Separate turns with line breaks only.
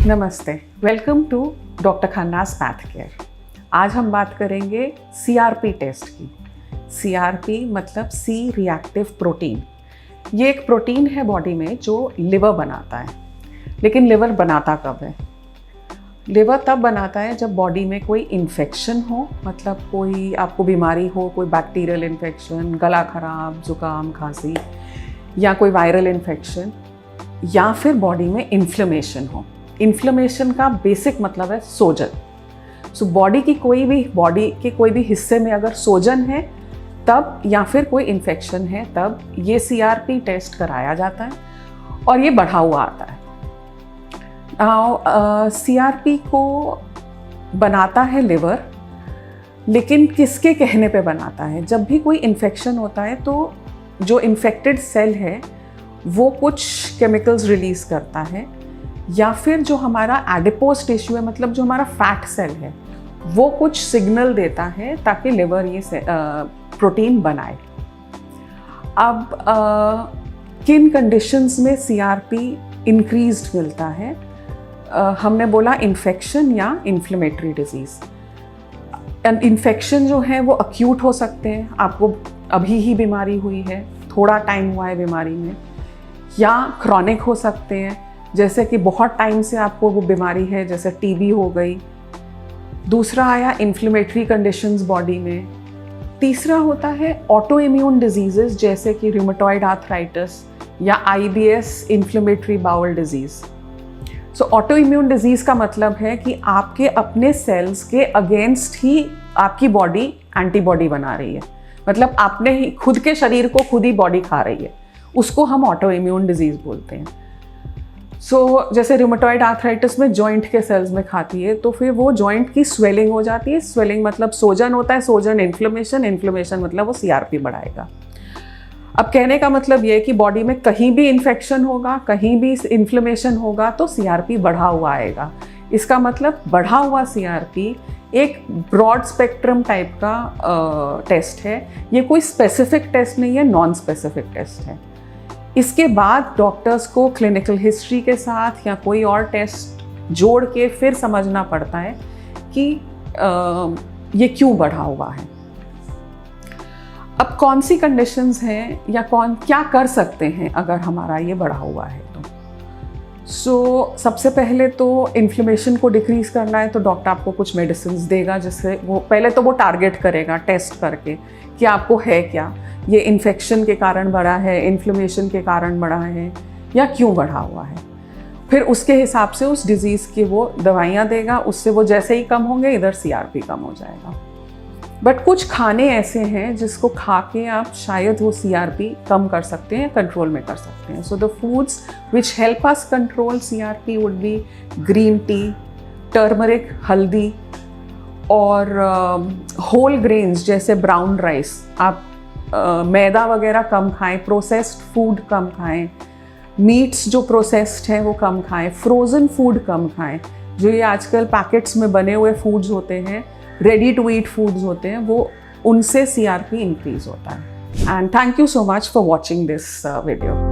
नमस्ते, welcome to doctor Khanna's path care. आज हम बात करेंगे CRP टेस्ट की। CRP मतलब सी रिएक्टिव प्रोटीन। ये एक प्रोटीन है बॉडी में जो लिवर बनाता है। लेकिन लिवर बनाता कब है? लिवर तब बनाता है जब बॉडी में कोई इन्फेक्शन हो, मतलब कोई आपको बीमारी हो, कोई बैक्टीरियल इन्फेक्शन, गला खराब, जुकाम, खांसी, या कोई वायरल इन्फेक्शन, या फिर बॉडी में इन्फ्लेमेशन हो। इन्फ्लेमेशन का बेसिक मतलब है सोजन। सो बॉडी के कोई भी हिस्से में अगर सोजन है तब, या फिर कोई इन्फेक्शन है तब, ये CRP टेस्ट कराया जाता है और ये बढ़ा हुआ आता है। CRP को बनाता है लिवर, लेकिन किसके कहने पे बनाता है? जब भी कोई इन्फेक्शन होता है तो जो इन्फेक्टेड सेल है वो कुछ केमिकल्स रिलीज करता है, या फिर जो हमारा एडिपोज टिश्यू है, मतलब जो हमारा फैट सेल है, वो कुछ सिग्नल देता है ताकि लिवर ये प्रोटीन बनाए। अब किन कंडीशंस में CRP इंक्रीज्ड मिलता है? हमने बोला इन्फेक्शन या इन्फ्लेमेटरी डिजीज़। इन्फेक्शन जो है वो अक्यूट हो सकते हैं, आपको अभी ही बीमारी हुई है, थोड़ा टाइम हुआ है बीमारी में, या क्रॉनिक हो सकते हैं, जैसे कि बहुत टाइम से आपको वो बीमारी है, जैसे TB हो गई। दूसरा आया इन्फ्लेमेटरी कंडीशंस बॉडी में। तीसरा होता है ऑटो इम्यून डिजीजेस, जैसे कि रूमेटॉइड आर्थराइटिस या IBS, इन्फ्लेमेटरी बाउल डिजीज़। सो ऑटो इम्यून डिजीज़ का मतलब है कि आपके अपने सेल्स के अगेंस्ट ही आपकी बॉडी एंटीबॉडी बना रही है, मतलब आपने ही खुद के शरीर को खुद ही बॉडी खा रही है, उसको हम ऑटो इम्यून डिजीज़ बोलते हैं। जैसे रूमेटॉइड आर्थराइटिस में जॉइंट के सेल्स में खाती है, तो फिर वो जॉइंट की स्वेलिंग हो जाती है। स्वेलिंग मतलब सोजन होता है, सोजन इन्फ्लेमेशन मतलब वो CRP बढ़ाएगा। अब कहने का मतलब ये है कि बॉडी में कहीं भी इन्फेक्शन होगा, कहीं भी इन्फ्लेमेशन होगा तो CRP बढ़ा हुआ आएगा। इसका मतलब बढ़ा हुआ CRP एक ब्रॉड स्पेक्ट्रम टाइप का टेस्ट है। ये कोई स्पेसिफिक टेस्ट नहीं है, नॉन स्पेसिफिक टेस्ट है। इसके बाद डॉक्टर्स को क्लिनिकल हिस्ट्री के साथ या कोई और टेस्ट जोड़ के फिर समझना पड़ता है कि ये क्यों बढ़ा हुआ है। अब कौन सी कंडीशंस हैं या क्या कर सकते हैं अगर हमारा ये बढ़ा हुआ है तो? सबसे पहले तो इन्फ्लेमेशन को डिक्रीज करना है तो डॉक्टर आपको कुछ मेडिसिन देगा, जिससे वो पहले तो वो टारगेट करेगा टेस्ट करके कि आपको है क्या, ये इन्फेक्शन के कारण बढ़ा है, इन्फ्लेमेशन के कारण बढ़ा है, या क्यों बढ़ा हुआ है। फिर उसके हिसाब से उस डिज़ीज़ की वो दवाइयाँ देगा, उससे वो जैसे ही कम होंगे इधर CRP कम हो जाएगा। बट कुछ खाने ऐसे हैं जिसको खा के आप शायद वो CRP कम कर सकते हैं, कंट्रोल में कर सकते हैं। So the foods which help us control CRP would be green tea, turmeric, हल्दी, और होल ग्रेन्स जैसे ब्राउन राइस। आप मैदा वगैरह कम खाएं, प्रोसेस्ड फूड कम खाएं, मीट्स जो प्रोसेस्ड हैं वो कम खाएं, फ्रोज़न फूड कम खाएं। जो ये आजकल पैकेट्स में बने हुए फूड्स होते हैं, रेडी टू ईट फूड्स होते हैं, वो उनसे CRP इंक्रीज होता है। And thank you so much for watching this video.